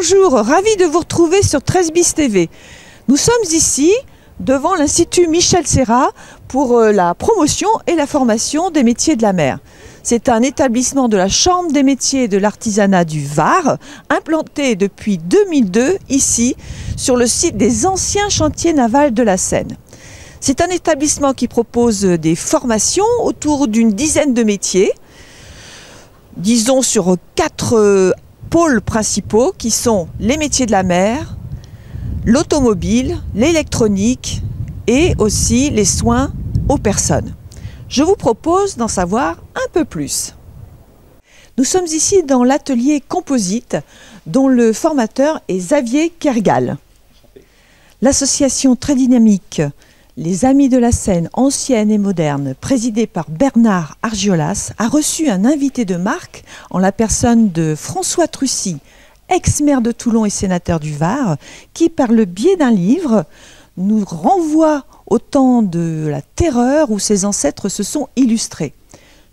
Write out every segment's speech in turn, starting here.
Bonjour, ravi de vous retrouver sur 13 bis TV. Nous sommes ici devant l'Institut Michel Serra pour la promotion et la formation des métiers de la mer. C'est un établissement de la Chambre des métiers et de l'artisanat du Var, implanté depuis 2002 ici sur le site des anciens chantiers navals de la Seine. C'est un établissement qui propose des formations autour d'une dizaine de métiers, disons sur 4 pôles principaux qui sont les métiers de la mer, l'automobile, l'électronique et aussi les soins aux personnes. Je vous propose d'en savoir un peu plus. Nous sommes ici dans l'atelier composite dont le formateur est Xavier Kergal. L'association très dynamique Les Amis de la Seine ancienne et moderne, présidée par Bernard Argiolas, a reçu un invité de marque en la personne de François Trucy, ex-maire de Toulon et sénateur du Var, qui par le biais d'un livre nous renvoie au temps de la terreur où ses ancêtres se sont illustrés.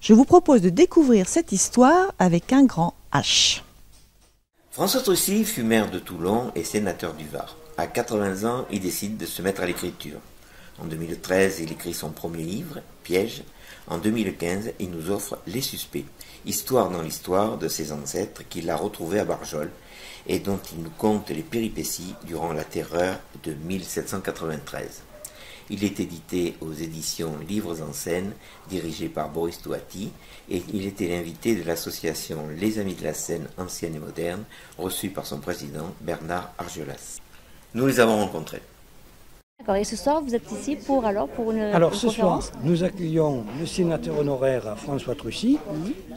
Je vous propose de découvrir cette histoire avec un grand H. François Trucy fut maire de Toulon et sénateur du Var. À 80 ans, il décide de se mettre à l'écriture. En 2013, il écrit son premier livre, Piège. En 2015, il nous offre Les Suspects, histoire dans l'histoire de ses ancêtres qu'il a retrouvés à Barjol et dont il nous conte les péripéties durant la terreur de 1793. Il est édité aux éditions Livres en Scène, dirigé par Boris Touati, et il était l'invité de l'association Les Amis de la Seine ancienne et moderne, reçu par son président Bernard Argiolas. Nous les avons rencontrés. D'accord, et ce soir vous êtes ici pour une ce soir, nous accueillons le sénateur honoraire François Trucy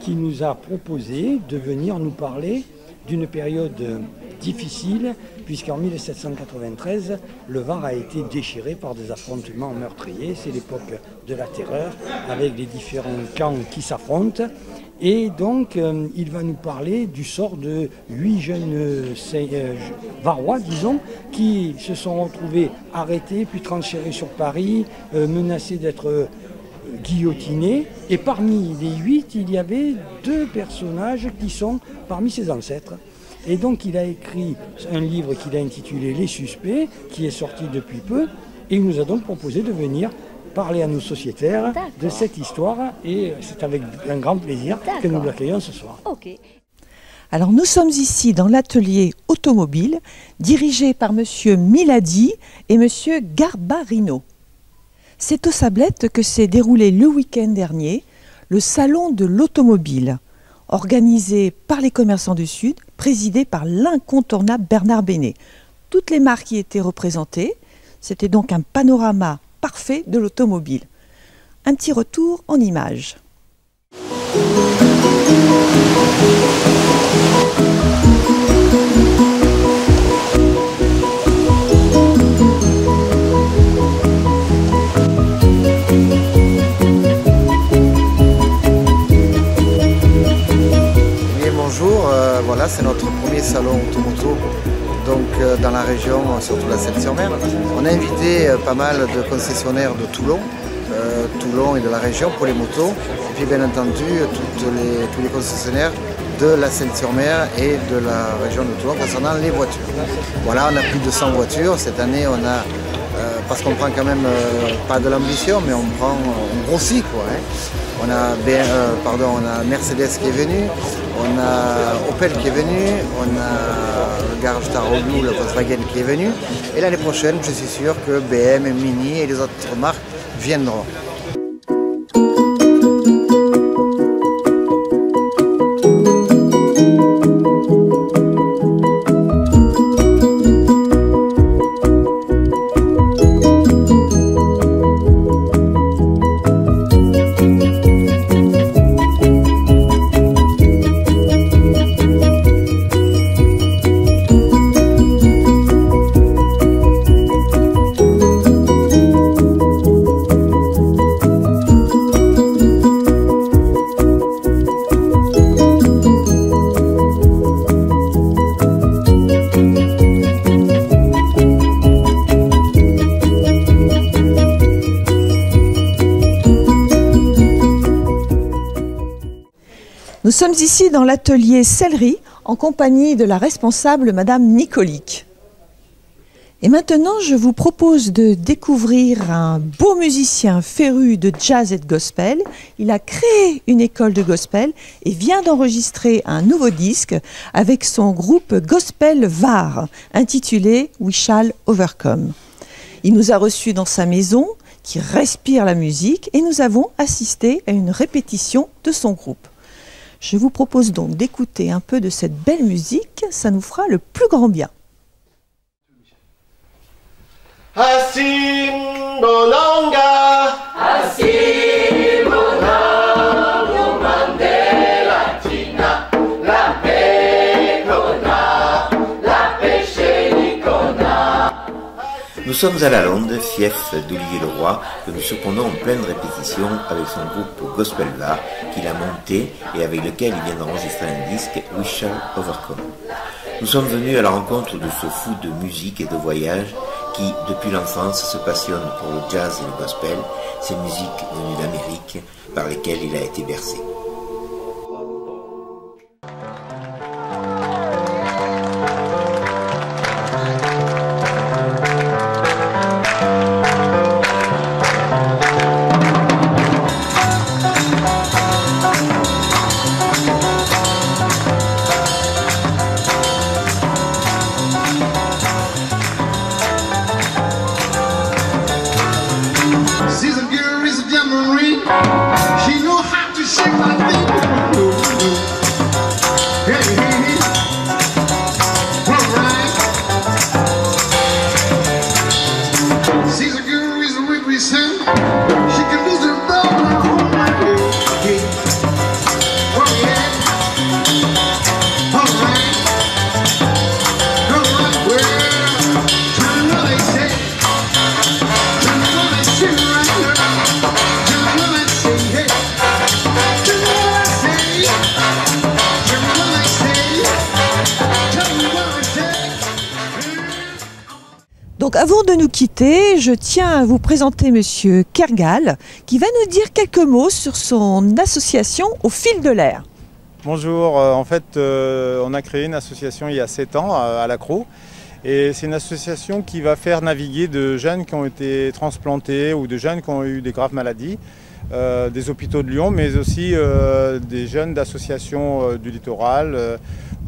qui nous a proposé de venir nous parler d'une période difficile puisqu'en 1793, le Var a été déchiré par des affrontements meurtriers. C'est l'époque de la terreur avec les différents camps qui s'affrontent. Et donc, il va nous parler du sort de 8 jeunes Varois, disons, qui se sont retrouvés arrêtés, puis transférés sur Paris, menacés d'être guillotinés. Et parmi les 8, il y avait 2 personnages qui sont parmi ses ancêtres. Et donc, il a écrit un livre qu'il a intitulé Les Suspects, qui est sorti depuis peu, et il nous a donc proposé de venir parler à nos sociétaires de cette histoire, et c'est avec un grand plaisir que nous l'accueillons ce soir. Okay. Alors nous sommes ici dans l'atelier automobile dirigé par monsieur Milady et monsieur Garbarino. C'est aux Sablettes que s'est déroulé le week-end dernier le salon de l'automobile, organisé par les commerçants du Sud, présidé par l'incontournable Bernard Bénet. Toutes les marques y étaient représentées, c'était donc un panorama parfait de l'automobile. Un petit retour en images. Oui, bonjour, voilà, c'est notre premier salon automoto. Donc dans la région, surtout la Seine-sur-Mer. On a invité pas mal de concessionnaires de Toulon, et de la région pour les motos. Et puis bien entendu tous les concessionnaires de la Seine-sur-Mer et de la région de Toulon concernant les voitures. Voilà, on a plus de 100 voitures. Cette année, on a, parce qu'on prend quand même pas de l'ambition, mais on grossit quoi. Hein. On a Mercedes qui est venu, on a Opel qui est venu, on a le garage Taroglu, le Volkswagen qui est venu. Et l'année prochaine, je suis sûr que BM, Mini et les autres marques viendront. Nous sommes ici dans l'atelier sellerie en compagnie de la responsable Madame Nicolic. Et maintenant, je vous propose de découvrir un beau musicien féru de jazz et de gospel. Il a créé une école de gospel et vient d'enregistrer un nouveau disque avec son groupe Gospel Var, intitulé We Shall Overcome. Il nous a reçus dans sa maison, qui respire la musique, et nous avons assisté à une répétition de son groupe. Je vous propose donc d'écouter un peu de cette belle musique, ça nous fera le plus grand bien. Nous sommes à Lalonde, fief d'Olivier Leroy, que nous surprenons en pleine répétition avec son groupe Gospel Var qu'il a monté et avec lequel il vient d'enregistrer un disque We Shall Overcome. Nous sommes venus à la rencontre de ce fou de musique et de voyage qui, depuis l'enfance, se passionne pour le jazz et le gospel, ces musiques venues d'Amérique par lesquelles il a été bercé. Donc avant de nous quitter, je tiens à vous présenter Monsieur Kergal qui va nous dire quelques mots sur son association Au Fil de l'Air. Bonjour, en fait on a créé une association il y a 7 ans à l'Accro et c'est une association qui va faire naviguer de jeunes qui ont été transplantés ou de jeunes qui ont eu des graves maladies, des hôpitaux de Lyon mais aussi des jeunes d'associations du littoral,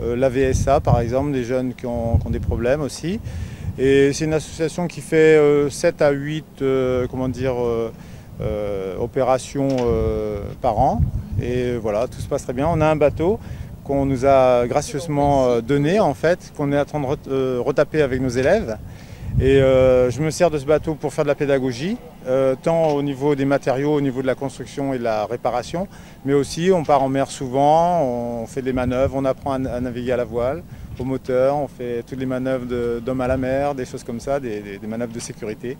la VSA par exemple, des jeunes qui ont des problèmes aussi. Et c'est une association qui fait 7 à 8 opérations par an. Et voilà, tout se passe très bien. On a un bateau qu'on nous a gracieusement donné, en fait, qu'on est en train de retaper avec nos élèves. Et je me sers de ce bateau pour faire de la pédagogie, tant au niveau des matériaux, au niveau de la construction et de la réparation, mais aussi on part en mer souvent, on fait des manœuvres, on apprend à naviguer à la voile, au moteur, on fait toutes les manœuvres d'hommes à la mer, des choses comme ça, des manœuvres de sécurité.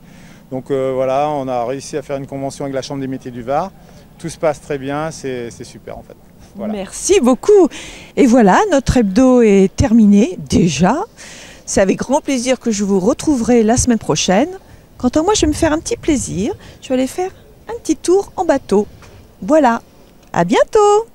Donc voilà, on a réussi à faire une convention avec la Chambre des métiers du Var. Tout se passe très bien, c'est super en fait. Voilà. Merci beaucoup. Et voilà, notre hebdo est terminé déjà. C'est avec grand plaisir que je vous retrouverai la semaine prochaine. Quant à moi, je vais me faire un petit plaisir. Je vais aller faire un petit tour en bateau. Voilà, à bientôt!